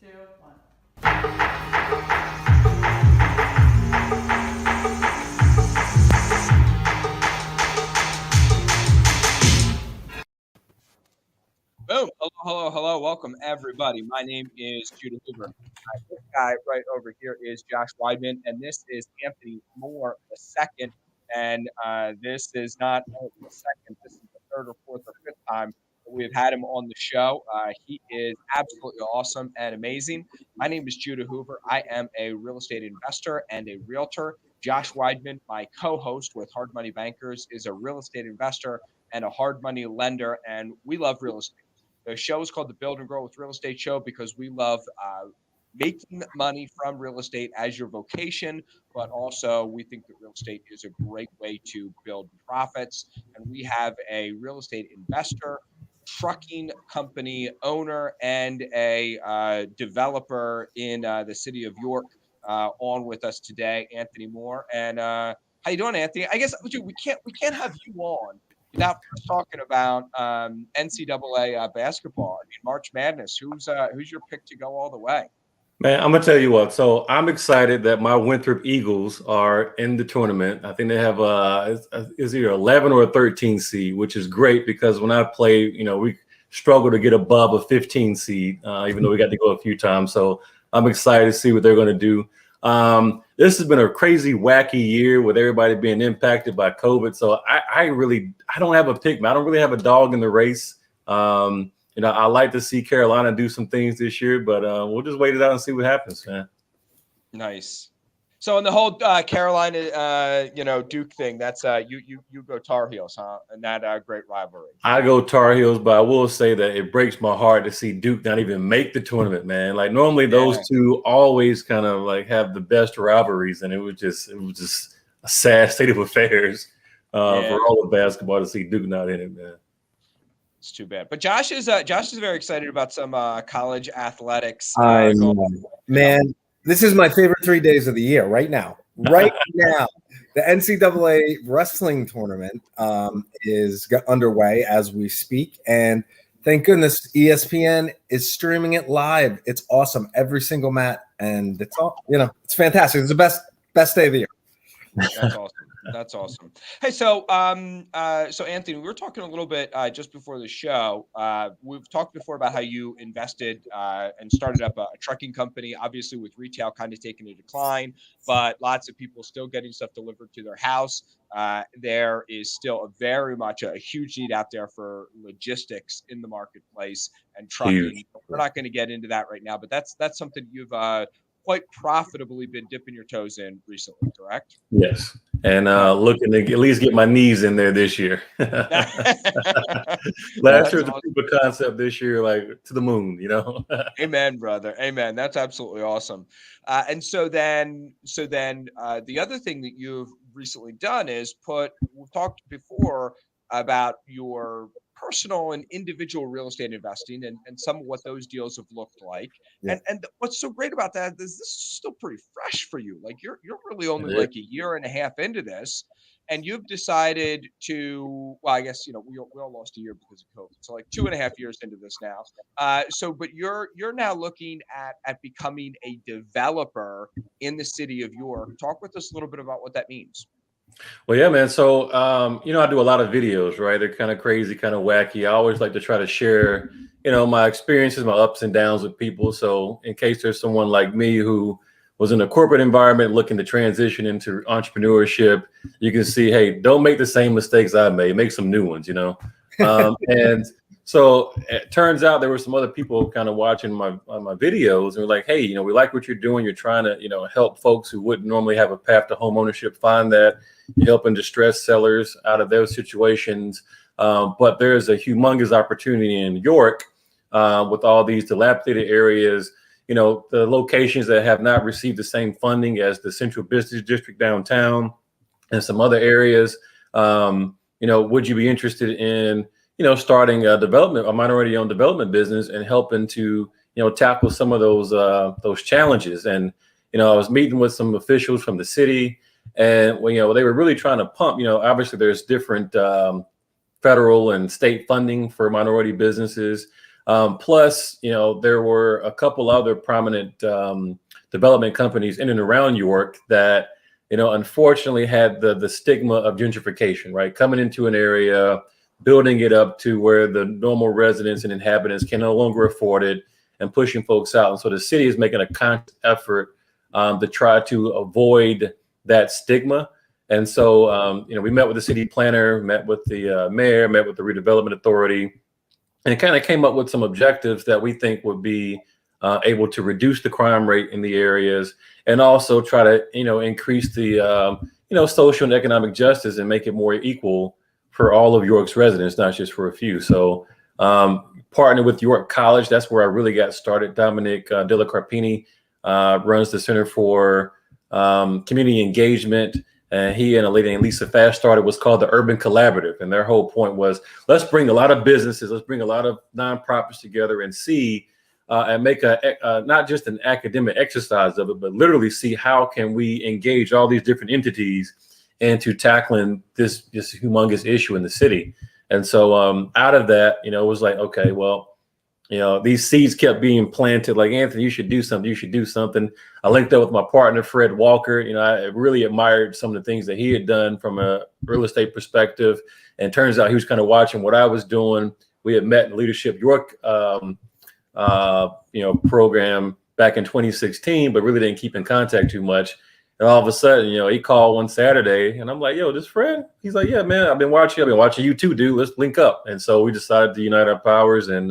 two, one. Boom. Hello, hello, hello. Welcome, everybody. My name is Judah Hoover. This guy right over here is Josh Weidman, and this is Anthony Moore the second. And this is not only the second, this is the third or fourth or fifth time that we've had him on the show. He is absolutely awesome and amazing. My name is Judah Hoover. I am a real estate investor and a realtor. Josh Weidman, my co-host with Hard Money Bankers, is a real estate investor and a hard money lender, and we love real estate. The show is called the Build and Grow with Real Estate Show because we love making money from real estate as your vocation, but also we think that real estate is a great way to build profits. And we have a real estate investor, trucking company owner, and a developer in the city of York on with us today, Anthony Moore. And how you doing, Anthony? I guess we can't have you on without first talking about NCAA basketball. I mean, March Madness. Who's your pick to go all the way? Man, I'm gonna tell you what. So I'm excited that my Winthrop Eagles are in the tournament. I think they have is either 11 or a 13 seed, which is great because when I play, we struggle to get above a 15 seed, even though we got to go a few times. So I'm excited to see what they're going to do. This has been a crazy, wacky year with everybody being impacted by COVID. So I don't have a pick, man. I don't really have a dog in the race. I like to see Carolina do some things this year, but we'll just wait it out and see what happens, man. Nice. So in the whole Carolina, Duke thing, that's you go Tar Heels, huh? And that great rivalry. I go Tar Heels, but I will say that it breaks my heart to see Duke not even make the tournament, man. Like normally those two always kind of like have the best rivalries, and it was just a sad state of affairs for all of basketball to see Duke not in it, man. It's too bad. But Josh is very excited about some college athletics. I know. Man, this is my favorite 3 days of the year right now. Right now, the NCAA wrestling tournament is underway as we speak. And thank goodness ESPN is streaming it live. It's awesome. Every single mat. And it's all, it's fantastic. It's the best day of the year. That's awesome. That's awesome. Hey, so Anthony, we were talking a little bit just before the show. We've talked before about how you invested and started up a trucking company, obviously with retail kind of taking a decline, but lots of people still getting stuff delivered to their house. There is still very much a huge need out there for logistics in the marketplace and trucking. Huge. We're not going to get into that right now, but that's something you've quite profitably been dipping your toes in recently, correct? Yes. And looking to at least get my knees in there this year. Last year was a proof of concept. This year, like to the moon, Amen, brother. Amen. That's absolutely awesome. And so then the other thing that you've recently done is we've talked before about your personal and individual real estate investing and some of what those deals have looked like. Yeah. And what's so great about that is this is still pretty fresh for you. Like you're really only like a year and a half into this, and you've decided to, well, I guess, we all lost a year because of COVID. So like 2.5 years into this now. But you're now looking at becoming a developer in the city of York. Talk with us a little bit about what that means. Well, yeah, man. So, I do a lot of videos, right? They're kind of crazy, kind of wacky. I always like to try to share, my experiences, my ups and downs with people. So in case there's someone like me who was in a corporate environment looking to transition into entrepreneurship, you can see, hey, don't make the same mistakes I made, make some new ones, and so it turns out there were some other people kind of watching my videos and were like, hey, we like what you're doing. You're trying to, help folks who wouldn't normally have a path to home ownership find that. You're helping distressed sellers out of those situations. But there's a humongous opportunity in York with all these dilapidated areas, the locations that have not received the same funding as the Central Business District downtown and some other areas. Would you be interested in starting a minority-owned development business and helping to, tackle some of those challenges? And, I was meeting with some officials from the city, and they were really trying to pump. Obviously there's different federal and state funding for minority businesses. Plus, there were a couple other prominent development companies in and around York that, unfortunately had the stigma of gentrification, right? Coming into an area, building it up to where the normal residents and inhabitants can no longer afford it, and pushing folks out. And so the city is making a conscious effort to try to avoid that stigma. And so, we met with the city planner, met with the mayor, met with the redevelopment authority, and kind of came up with some objectives that we think would be able to reduce the crime rate in the areas, and also try to, increase the, social and economic justice and make it more equal for all of York's residents, not just for a few. So partnered with York College, that's where I really got started. Dominic Della Carpini runs the Center for Community Engagement. And he and a lady named Lisa Fast started what's called the Urban Collaborative. And their whole point was, let's bring a lot of businesses, let's bring a lot of nonprofits together and see and make not just an academic exercise of it, but literally see how can we engage all these different entities into tackling this humongous issue in the city. And so out of that, it was like, okay, well, these seeds kept being planted, like, Anthony, you should do something. I linked up with my partner, Fred Walker. I really admired some of the things that he had done from a real estate perspective. And turns out he was kind of watching what I was doing. We had met in Leadership York, program back in 2016, but really didn't keep in contact too much. And all of a sudden, he called one Saturday and I'm like, yo, this Fred? He's like, yeah, man, I've been watching you too, dude. Let's link up. And so we decided to unite our powers and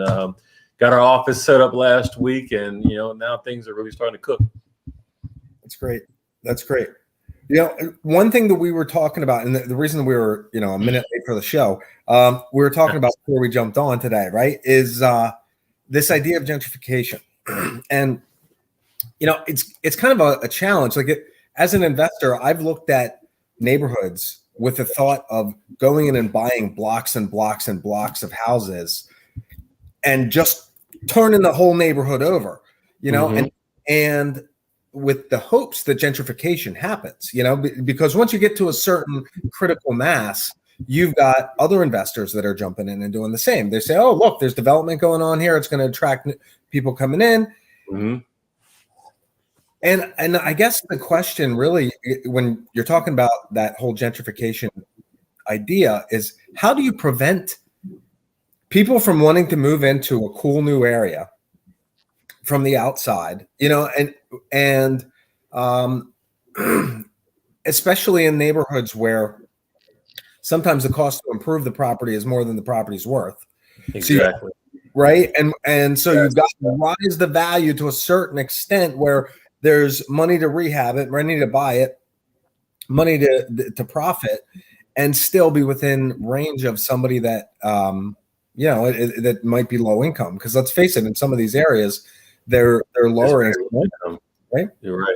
got our office set up last week. And, now things are really starting to cook. That's great. One thing that we were talking about, and the reason we were, a minute late for the show, we were talking about before we jumped on today, right, is this idea of gentrification. And, it's kind of a challenge. Like, as an investor, I've looked at neighborhoods with the thought of going in and buying blocks and blocks and blocks of houses and just turning the whole neighborhood over, and with the hopes that gentrification happens, because once you get to a certain critical mass, you've got other investors that are jumping in and doing the same. They say, oh, look, there's development going on here. It's going to attract people coming in. Mm-hmm. And I guess the question really, when you're talking about that whole gentrification idea, is how do you prevent people from wanting to move into a cool new area from the outside, and especially in neighborhoods where sometimes the cost to improve the property is more than the property's worth. Exactly. Right. And so you've got to rise the value to a certain extent where there's money to rehab it, money to buy it, money to profit, and still be within range of somebody that, that might be low income. Because let's face it, in some of these areas, they're lower income, right? You're right.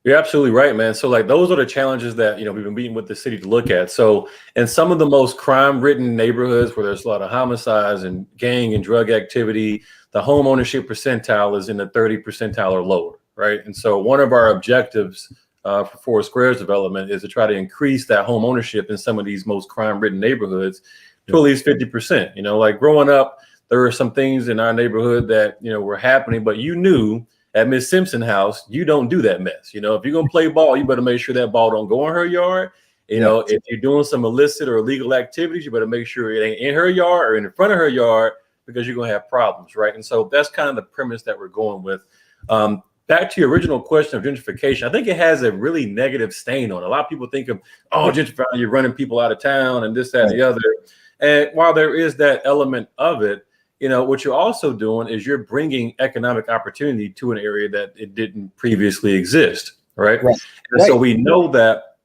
You're absolutely right, man. So like those are the challenges that, we've been meeting with the city to look at. So in some of the most crime-ridden neighborhoods where there's a lot of homicides and gang and drug activity, the home ownership percentile is in the 30 percentile or lower, right? And so one of our objectives for Forest Squares development is to try to increase that home ownership in some of these most crime-ridden neighborhoods to at least 50%. Like growing up, there were some things in our neighborhood that, were happening, but you knew at Miss Simpson house, you don't do that mess. If you're going to play ball, you better make sure that ball don't go in her yard. If you're doing some illicit or illegal activities, you better make sure it ain't in her yard or in front of her yard, because you're going to have problems, right? And so that's kind of the premise that we're going with. Back to your original question of gentrification, I think it has a really negative stain on it. A lot of people think of, gentrifying, you're running people out of town and this, that, and the other. And while there is that element of it, what you're also doing is you're bringing economic opportunity to an area that it didn't previously exist, right? And so we know that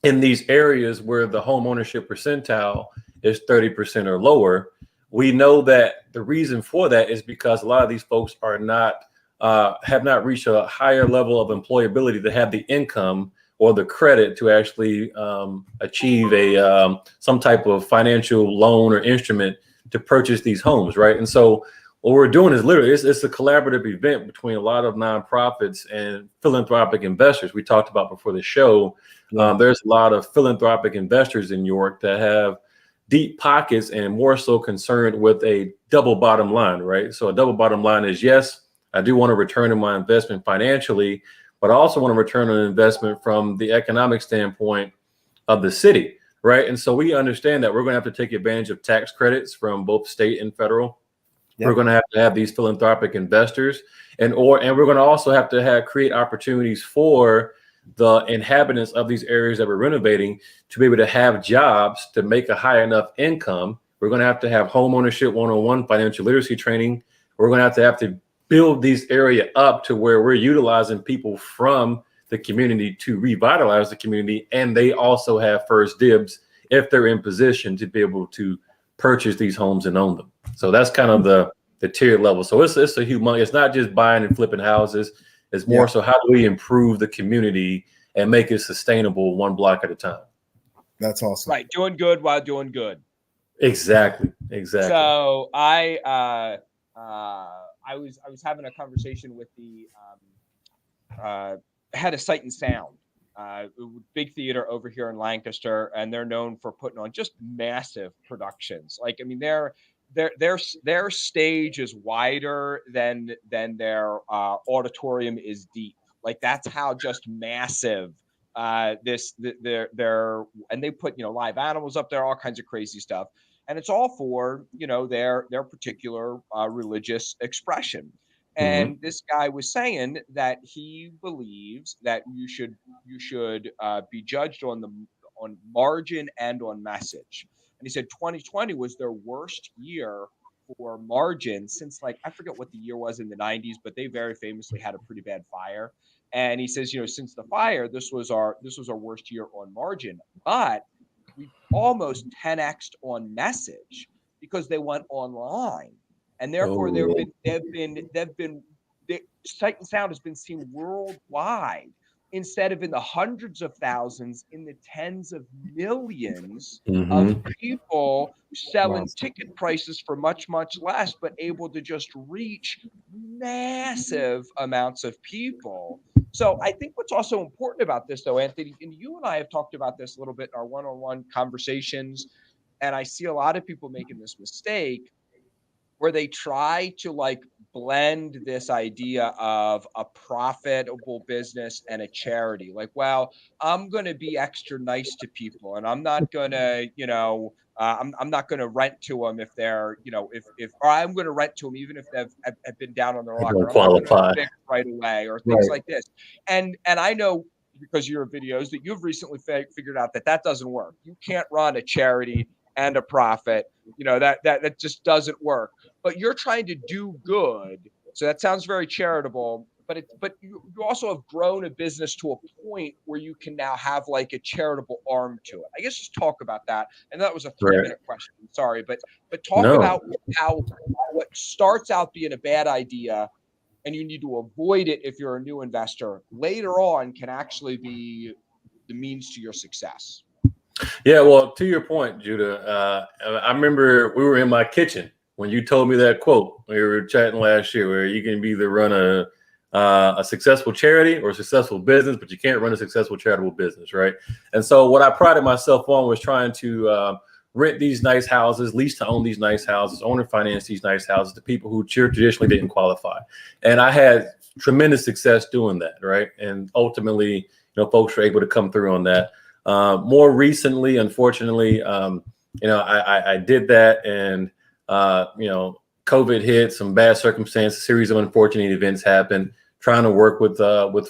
in these areas where the home ownership percentile is 30% or lower, we know that the reason for that is because a lot of these folks are not have not reached a higher level of employability to have the income or the credit to actually achieve a some type of financial loan or instrument to purchase these homes, right? And so what we're doing is literally, it's a collaborative event between a lot of nonprofits and philanthropic investors. We talked about before the show, there's a lot of philanthropic investors in York that have deep pockets and more so concerned with a double bottom line, right? So a double bottom line is, yes, I do want to return on my investment financially, but I also want to return on investment from the economic standpoint of the city, right? And so we understand that we're going to have to take advantage of tax credits from both state and federal. Yep. We're going to have these philanthropic investors, and we're going to also have to create opportunities for the inhabitants of these areas that we're renovating to be able to have jobs to make a high enough income. We're going to have home ownership 101 financial literacy training. We're going to have to build these area up to where we're utilizing people from the community to revitalize the community, and they also have first dibs if they're in position to be able to purchase these homes and own them. So that's kind of the tier level. So it's a humongous. It's not just buying and flipping houses. It's more so how do we improve the community and make it sustainable one block at a time. That's awesome. Right, doing good while doing good. Exactly. So I was having a conversation with the head of Sight and Sound, big theater over here in Lancaster, and they're known for putting on just massive productions. Like, I mean, their stage is wider than their auditorium is deep. Like, that's how just massive and they put, live animals up there, all kinds of crazy stuff. And it's all for, their particular religious expression. And this guy was saying that he believes that you should be judged on margin and on message. And he said 2020 was their worst year for margin since, like, I forget what the year was in the 90s, but they very famously had a pretty bad fire. And he says, since the fire, this was our worst year on margin, but we almost 10x'd on message because they went online. And therefore, Sight and Sound has been seen worldwide instead of in the hundreds of thousands, in the tens of millions of people selling ticket prices for much, much less, but able to just reach massive amounts of people. So I think what's also important about this, though, Anthony, and you and I have talked about this a little bit in our one-on-one conversations, and I see a lot of people making this mistake where they try to blend this idea of a profitable business and a charity. Like, well, I'm going to be extra nice to people, and I'm not going to, I'm not going to rent to them if they're, or I'm going to rent to them even if they've been down on their luck, or I'm not going to fix right away, or things like this. And I know, because of your videos, that you've recently figured out that doesn't work. You can't run a charity and a profit. That just doesn't work. But you're trying to do good, so that sounds very charitable. But you also have grown a business to a point where you can now have like a charitable arm to it. I guess just talk about that. And that was a 3-minute question. Sorry, but talk about how what starts out being a bad idea, and you need to avoid it if you're a new investor, later on can actually be the means to your success. Yeah, well, to your point, Judah, I remember we were in my kitchen when you told me that quote. We were chatting last year, where you can either run a successful charity or a successful business, but you can't run a successful charitable business, right? And so what I prided myself on was trying to rent these nice houses, lease to own these nice houses, owner finance these nice houses to people who traditionally didn't qualify. And I had tremendous success doing that, right? And ultimately, folks were able to come through on that. More recently, unfortunately, I did that, and COVID hit, some bad circumstances, a series of unfortunate events happened, trying to work with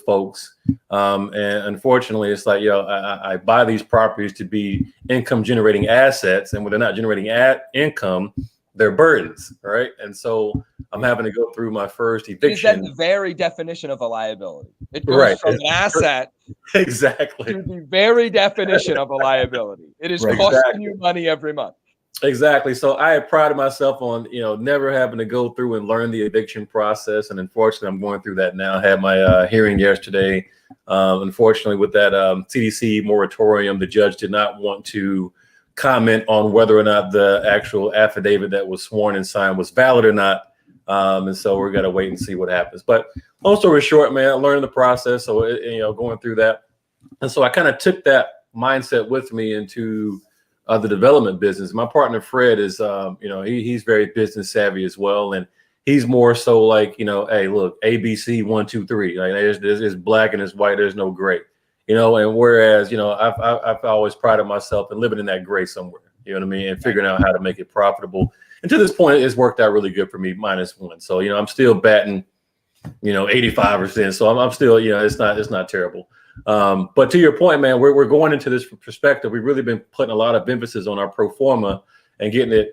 folks. And unfortunately, it's like, I buy these properties to be income generating assets, and when they're not generating income, they're burdens, right? And so I'm having to go through my first eviction. Is that the very definition of a liability? It goes from an asset exactly to the very definition of a liability. It is costing you money every month. Exactly. So I had prided myself on, never having to go through and learn the eviction process. And unfortunately, I'm going through that now. I had my hearing yesterday. Unfortunately, with that CDC moratorium, the judge did not want to comment on whether or not the actual affidavit that was sworn and signed was valid or not. And so we're going to wait and see what happens. But long story short, man, I learned the process. So, going through that. And so I kind of took that mindset with me into the development business. My partner Fred is, he's very business savvy as well, and he's more so like, hey, look, ABC 1, 2, 3. Like there's black and there's white. There's no gray. And whereas I've always prided myself in living in that gray somewhere. You know what I mean, and figuring out how to make it profitable. And to this point, it's worked out really good for me, -1. So I'm still batting 85%. So I'm still, it's not terrible. But to your point, man, we're going into this perspective. We've really been putting a lot of emphasis on our pro forma and getting it,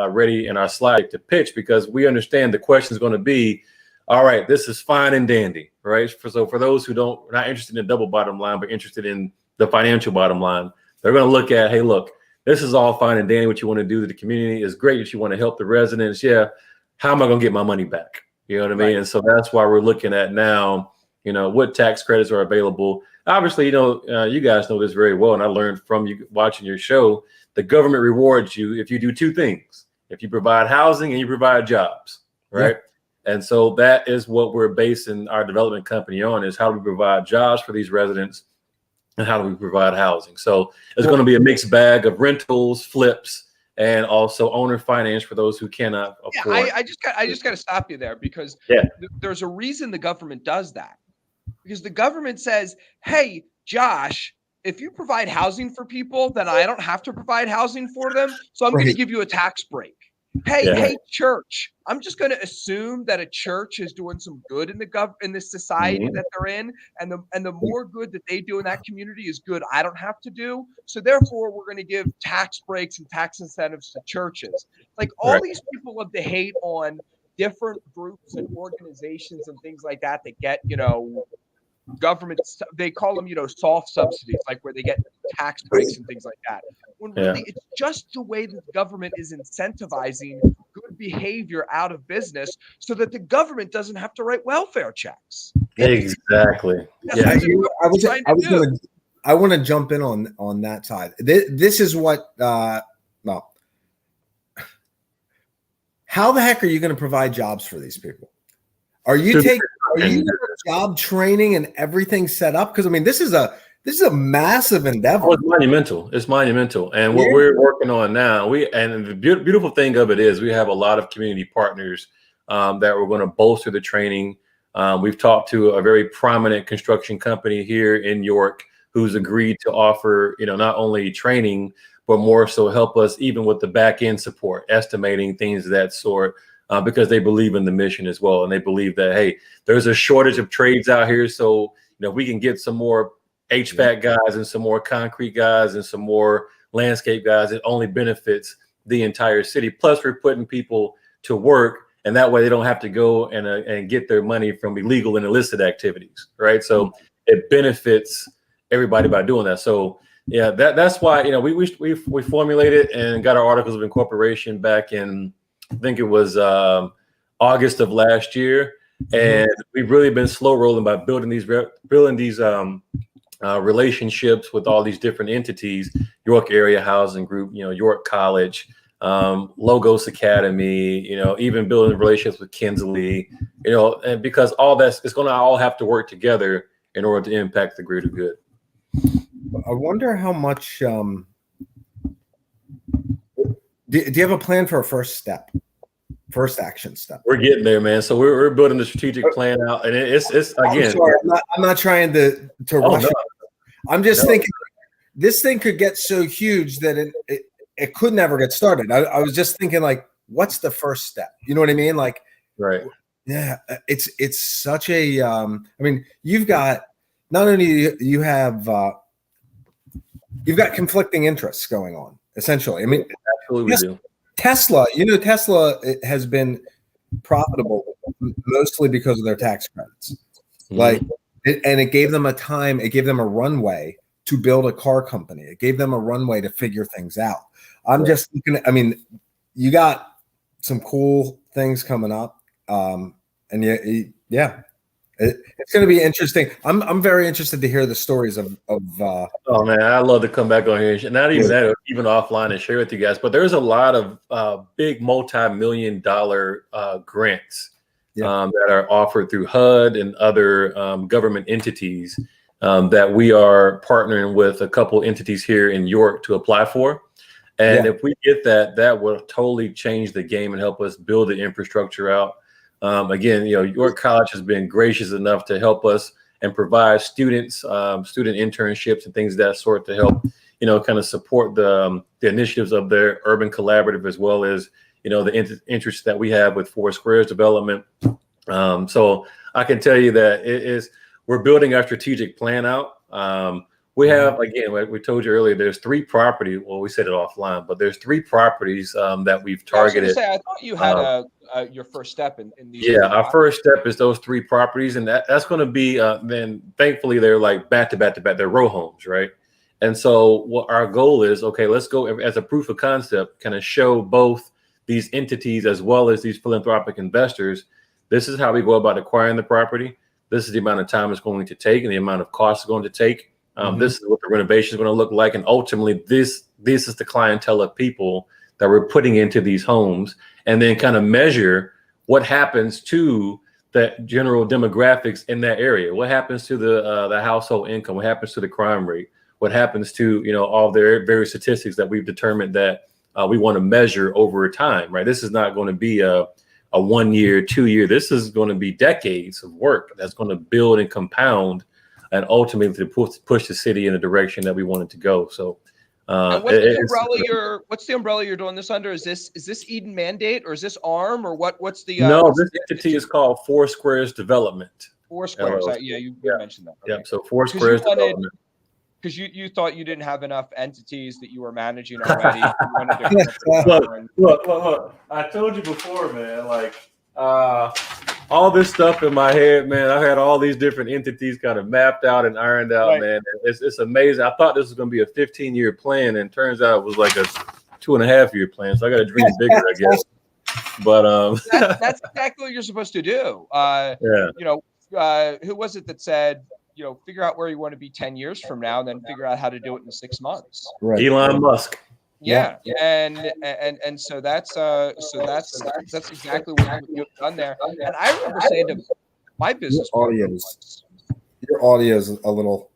ready in our slide to pitch, because we understand the question is going to be, all right, this is fine and dandy, right? So for those who not interested in the double bottom line, but interested in the financial bottom line, they're going to look at, hey, look, this is all fine and dandy. What you want to do to the community is great. If you want to help the residents, yeah. How am I going to get my money back? You know what I mean? Right. And so that's why we're looking at now, what tax credits are available. Obviously, you guys know this very well, and I learned from you watching your show. The government rewards you if you do two things: if you provide housing and you provide jobs, right? Yeah. And so that is what we're basing our development company on: is how do we provide jobs for these residents, and how do we provide housing? So it's going to be a mixed bag of rentals, flips, and also owner finance for those who cannot afford. Yeah, I just got to stop you there, because there's a reason the government does that. Because the government says, hey, Josh, if you provide housing for people, then I don't have to provide housing for them. So I'm going to give you a tax break. Hey, church, I'm just going to assume that a church is doing some good in this society that they're in. And the more good that they do in that community is good I don't have to do. So therefore, we're going to give tax breaks and tax incentives to churches. Like all these people love to hate on different groups and organizations and things like that get, government, they call them, soft subsidies, like where they get tax breaks and things like that. When really it's just the way that the government is incentivizing good behavior out of business so that the government doesn't have to write welfare checks. Exactly. I want to jump in on that side. This is what, how the heck are you going to provide jobs for these people? Are you job training and everything set up? Because I mean, this is a massive endeavor. Oh, it's monumental. And what we're working on now, and the beautiful thing of it is we have a lot of community partners that we're going to bolster the training. We've talked to a very prominent construction company here in York who's agreed to offer, not only training, but more so help us even with the back end support, estimating things of that sort. Because they believe in the mission as well. And they believe that, hey, there's a shortage of trades out here. So, we can get some more HVAC guys and some more concrete guys and some more landscape guys. It only benefits the entire city. Plus, we're putting people to work, and that way they don't have to go and get their money from illegal and illicit activities, right? So it benefits everybody by doing that. So, yeah, that's why, we formulated and got our articles of incorporation back in, I think it was August of last year, and we've really been slow rolling by building these relationships with all these different entities: York Area Housing Group, York College, Logos Academy, even building relationships with Kinsley, and because all that's it's going to all have to work together in order to impact the greater good. I wonder how much. Do you have a plan for a first action step? We're getting there, man. So we're building the strategic plan out, and it's again. I'm not trying to rush it. I'm just thinking this thing could get so huge that it could never get started. I was just thinking, like, what's the first step? You know what I mean? Like, right. Yeah, it's such a. I mean, you've got not only you have you've got conflicting interests going on. Essentially, I mean, absolutely. Tesla, Tesla has been profitable mostly because of their tax credits. And it gave them it gave them a runway to build a car company. It gave them a runway to figure things out. I'm just looking at, I mean, you got some cool things coming up. And it's going to be interesting. I'm very interested to hear the stories of oh man, I'd love to come back on here, not even that, even offline, and share with you guys. But there's a lot of big multi-million-dollar grants that are offered through HUD and other government entities that we are partnering with a couple entities here in York to apply for. And if we get that, that will totally change the game and help us build the infrastructure out. Again, York College has been gracious enough to help us and provide students, student internships and things of that sort to help, kind of support the initiatives of their urban collaborative, as well as, the interest that we have with Four Squares development. So I can tell you that we're building our strategic plan out. We have, again, like we told you earlier, there's 3 properties. Well, we said it offline, but there's 3 properties that we've targeted. I thought you had your first step in these. Yeah, our first step is those 3 properties, and that's going to be then. Thankfully, they're like back to back to back. They're row homes, right? And so, what our goal is, okay, let's go as a proof of concept, kind of show both these entities as well as these philanthropic investors. This is how we go about acquiring the property. This is the amount of time it's going to take and the amount of cost it's going to take. This is what the renovation is going to look like. And ultimately, this is the clientele of people that we're putting into these homes, and then kind of measure what happens to the general demographics in that area. What happens to the household income? What happens to the crime rate? What happens to, all their various statistics that we've determined that we want to measure over time, right? This is not going to be a 1 year, 2 year. This is going to be decades of work that's going to build and compound, and ultimately to push the city in the direction that we want it to go. So, what's the umbrella you're doing this under? Is this Eden Mandate, or is this ARM, or what's the? No, this entity is called Four Squares Development. Four Squares. You mentioned that. Okay. Yeah. So Four Squares Development. Because you thought you didn't have enough entities that you were managing already. Look. I told you before, man, like all this stuff in my head, man. I had all these different entities kind of mapped out and ironed out, right. Man. It's amazing. I thought this was going to be a 15-year plan, and turns out it was like a 2.5-year plan. So I got to dream bigger, I guess. But that's exactly what you're supposed to do. Who was it that said, figure out where you want to be 10 years from now, and then figure out how to do it in 6 months. Right. Elon Musk. Yeah. And so that's exactly what you've done there. And I remember saying to my business your audio is a little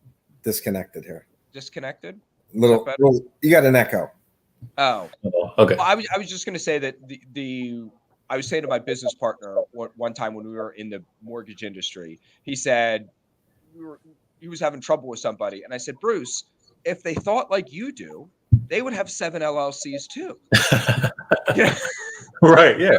disconnected here. Disconnected? Little, you got an echo. Oh, okay. Well, I was just going to say that I was saying to my business partner one time when we were in the mortgage industry, he said he was having trouble with somebody, and I said, Bruce, if they thought like you do, they would have 7 LLCs too. Right. Yeah.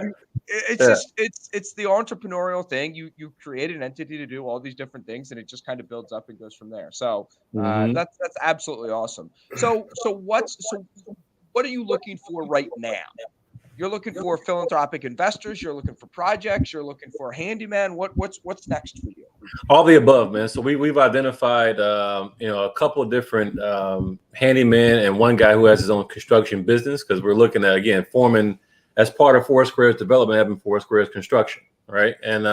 It's the entrepreneurial thing. You create an entity to do all these different things, and it just kind of builds up and goes from there. So that's absolutely awesome. So what are you looking for right now? You're looking for philanthropic investors. You're looking for projects. You're looking for a handyman. What's next for you? All the above, man. So we've identified, a couple of different handymen and one guy who has his own construction business, because we're looking at, again, forming as part of Four Squares development, having Four Squares construction, right? And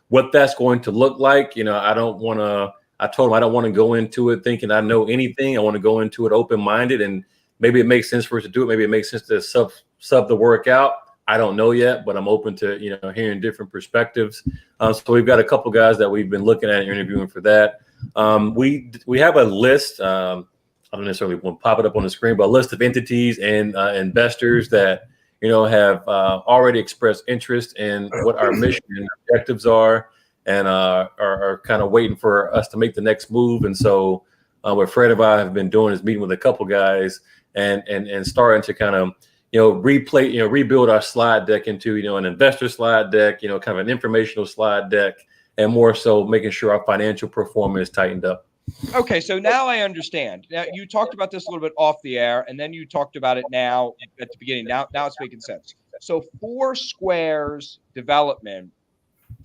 what that's going to look like, I told him I don't want to go into it thinking I know anything. I want to go into it open-minded, and maybe it makes sense for us to do it. Maybe it makes sense to sub the work out. I don't know yet, but I'm open to, hearing different perspectives. So we've got a couple guys that we've been looking at and interviewing for that. We have a list. I don't necessarily want to pop it up on the screen, but a list of entities and investors that, have already expressed interest in what our mission and objectives are, and are kind of waiting for us to make the next move. And so what Fred and I have been doing is meeting with a couple guys and starting to kind of, rebuild our slide deck into, an investor slide deck, kind of an informational slide deck, and more so making sure our financial performance tightened up. Okay, so now I understand. Now, you talked about this a little bit off the air, and then you talked about it now at the beginning. Now it's making sense. So Four Squares development,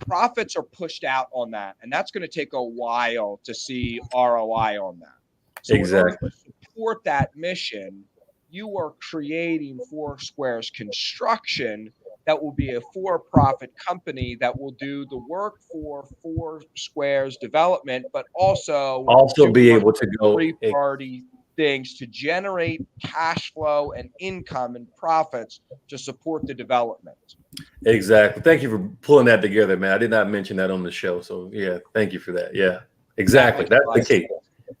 profits are pushed out on that, and that's going to take a while to see ROI on that. So exactly. In order to support that mission, you are creating Four Squares Construction that will be a for-profit company that will do the work for Four Squares Development, but also be able to go three-party things to generate cash flow and income and profits to support the development. Exactly. Thank you for pulling that together, man. I did not mention that on the show. So yeah, thank you for that. Yeah, exactly. That's the key.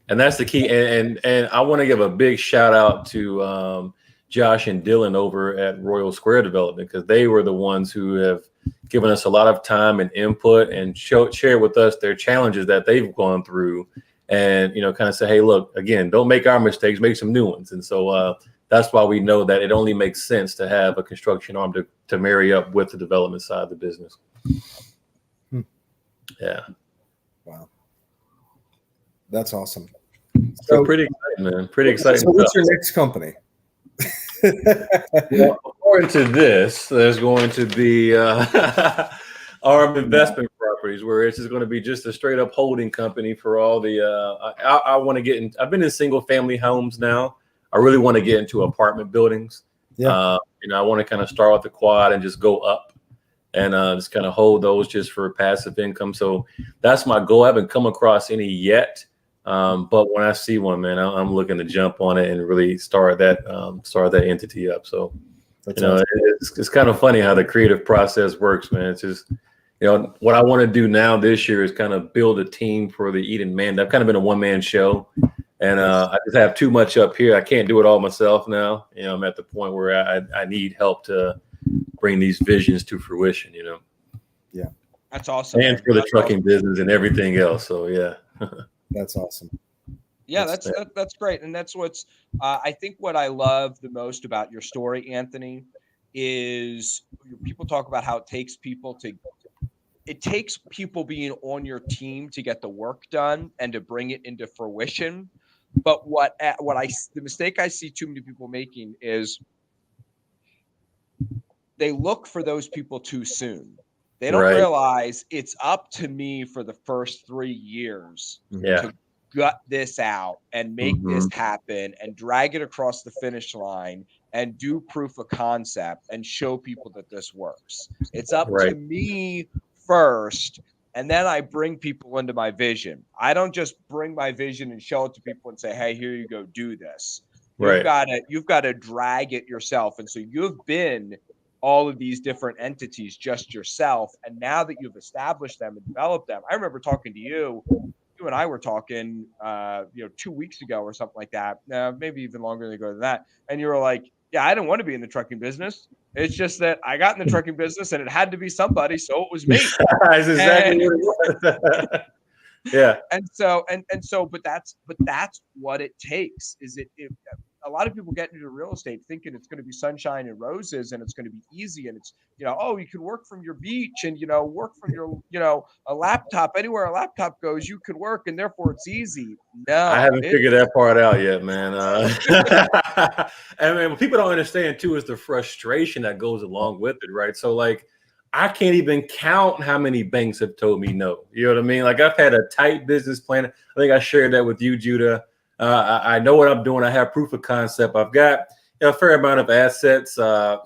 And that's the key. And I want to give a big shout out to Josh and Dylan over at Royal Square Development, because they were the ones who have given us a lot of time and input and share with us their challenges that they've gone through, and kind of say, hey, look, again, don't make our mistakes, make some new ones. And so that's why we know that it only makes sense to have a construction arm to marry up with the development side of the business. Yeah. Wow. That's awesome. So pretty exciting, man. Pretty exciting. So what's your next company? Well, according to this, there's going to be Arm Investment Properties, where it's just going to be just a straight up holding company for all the. I want to get in. I've been in single family homes now. I really want to get into apartment buildings. Yeah. I want to kind of start with the quad and just go up, and just kind of hold those just for passive income. So that's my goal. I haven't come across any yet. But when I see one, man, I'm looking to jump on it and really start that entity up. So, it's kind of funny how the creative process works, man. It's just, what I want to do now this year is kind of build a team for the Eden Man. I've kind of been a one-man show, and I just have too much up here. I can't do it all myself now. I'm at the point where I need help to bring these visions to fruition, Yeah. That's awesome. And for the trucking business and everything else. So, yeah. That's awesome. Yeah, that's great. And that's what's I think what I love the most about your story, Anthony, is people talk about how it takes people being on your team to get the work done and to bring it into fruition. But the mistake I see too many people making is they look for those people too soon. They don't realize it's up to me for the first 3 years to gut this out and make this happen and drag it across the finish line and do proof of concept and show people that this works. It's up to me first, and then I bring people into my vision. I don't just bring my vision and show it to people and say, hey, here you go, do this. You've got to drag it yourself. And so you've been all of these different entities just yourself. And now that you've established them and developed them, I remember talking to you and I were talking, 2 weeks ago or something like that. Maybe even longer ago than that. And you were like, yeah, I didn't want to be in the trucking business. It's just that I got in the trucking business and it had to be somebody. So it was me. That's exactly what it was. Yeah. But that's what it takes. A lot of people get into real estate thinking it's going to be sunshine and roses and it's going to be easy. And it's, you can work from your beach and, work from your, a laptop, anywhere a laptop goes, you can work and therefore it's easy. No, I haven't figured that part out yet, man. And what people don't understand too is the frustration that goes along with it. Right. So like, I can't even count how many banks have told me no. You know what I mean? Like I've had a tight business plan. I think I shared that with you, Judah. I know what I'm doing. I have proof of concept. I've got a fair amount of assets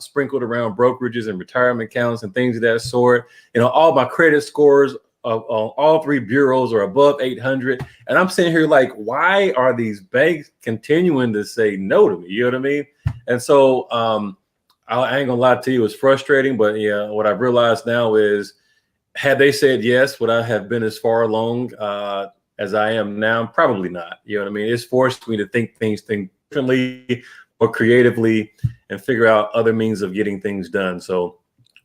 sprinkled around brokerages and retirement accounts and things of that sort. All my credit scores on all 3 bureaus are above 800. And I'm sitting here like, why are these banks continuing to say no to me? You know what I mean? And so I ain't gonna lie to you, it's frustrating. But yeah, what I've realized now is, had they said yes, would I have been as far along as I am now? Probably not. You know what I mean? It's forced me to think differently or creatively and figure out other means of getting things done. So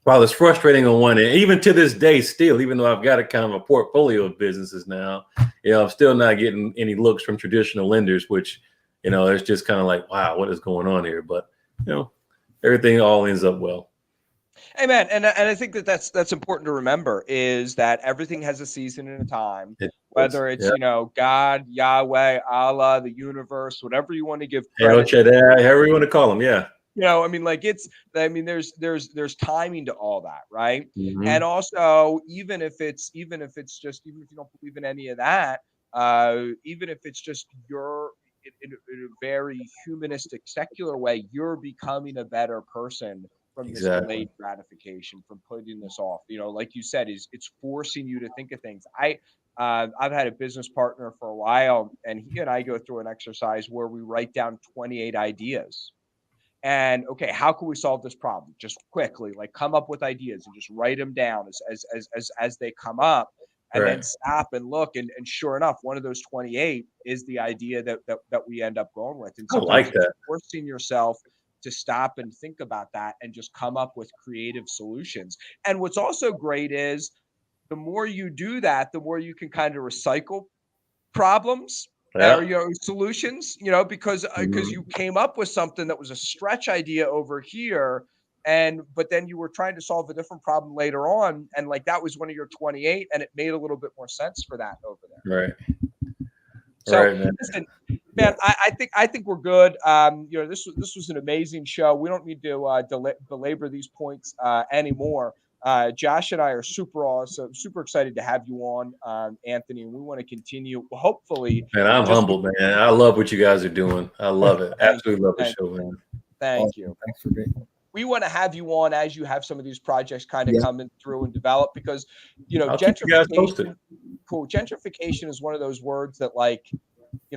while it's frustrating on one end, even to this day, still, even though I've got a kind of a portfolio of businesses now, I'm still not getting any looks from traditional lenders, which, it's just kind of like, wow, what is going on here? But, everything all ends up well. Amen. And I think that's important to remember is that everything has a season and a time, whether it's, God, Yahweh, Allah, the universe, whatever you want to give credit. However you want to call them. Yeah. There's timing to all that. Right. Mm-hmm. And also, even if you don't believe in any of that, even if it's just in a very humanistic, secular way, you're becoming a better person from this delayed gratification, from putting this off. Like you said, it's forcing you to think of things. I've had a business partner for a while, and he and I go through an exercise where we write down 28 ideas. And okay, how can we solve this problem? Just quickly, like come up with ideas and just write them down as they come up. And then stop and look, and sure enough, one of those 28 is the idea that we end up going with. And I like that. Forcing yourself to stop and think about that and just come up with creative solutions. And what's also great is the more you do that, the more you can kind of recycle problems Yeah. or solutions, because you came up with something that was a stretch idea over here, but then you were trying to solve a different problem later on, and like that was one of your 28, and it made a little bit more sense for that over there. Right. So Right, man. listen, man, I think we're good. This was an amazing show. We don't need to belabor these points anymore. Josh and I are super awesome, super excited to have you on, Anthony, and we want to continue. Hopefully, Man, I'm humbled, man. I love what you guys are doing. I love it. Absolutely love the show, man. Thank you. Thanks for being here. We want to have you on as you have some of these projects kind of coming through and develop, because I'll keep you guys posted. Gentrification is one of those words that, like,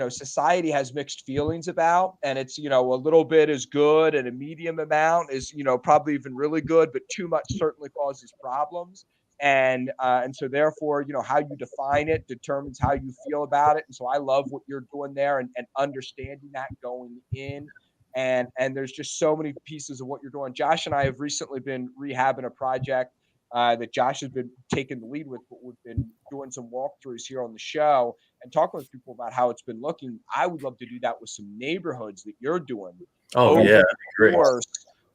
society has mixed feelings about, and it's, a little bit is good and a medium amount is, probably even really good, but too much certainly causes problems. And so therefore, how you define it determines how you feel about it. And so I love what you're doing there, and understanding that going in. And there's just so many pieces of what you're doing. Josh and I have recently been rehabbing a project that Josh has been taking the lead with, but we've been doing some walkthroughs here on the show and talking with people about how it's been looking. I would love to do that with some neighborhoods that you're doing. Oh, yeah. Great.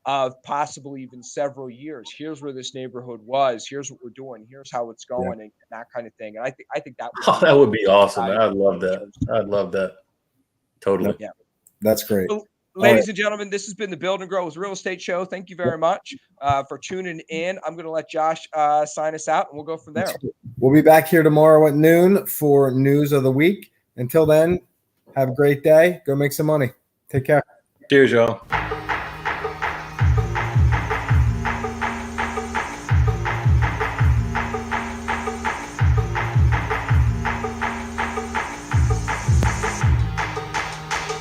Of possibly even several years. Here's where this neighborhood was. Here's what we're doing. Here's how it's going, and that kind of thing. And I think that would be awesome. I'd love that. I'd love that. Totally. Yeah. That's great. So, ladies and gentlemen, this has been the Build and Grow with Real Estate Show. Thank you very much for tuning in. I'm going to let Josh sign us out, and we'll go from there. We'll be back here tomorrow at noon for news of the week. Until then, have a great day. Go make some money. Take care. Cheers, y'all.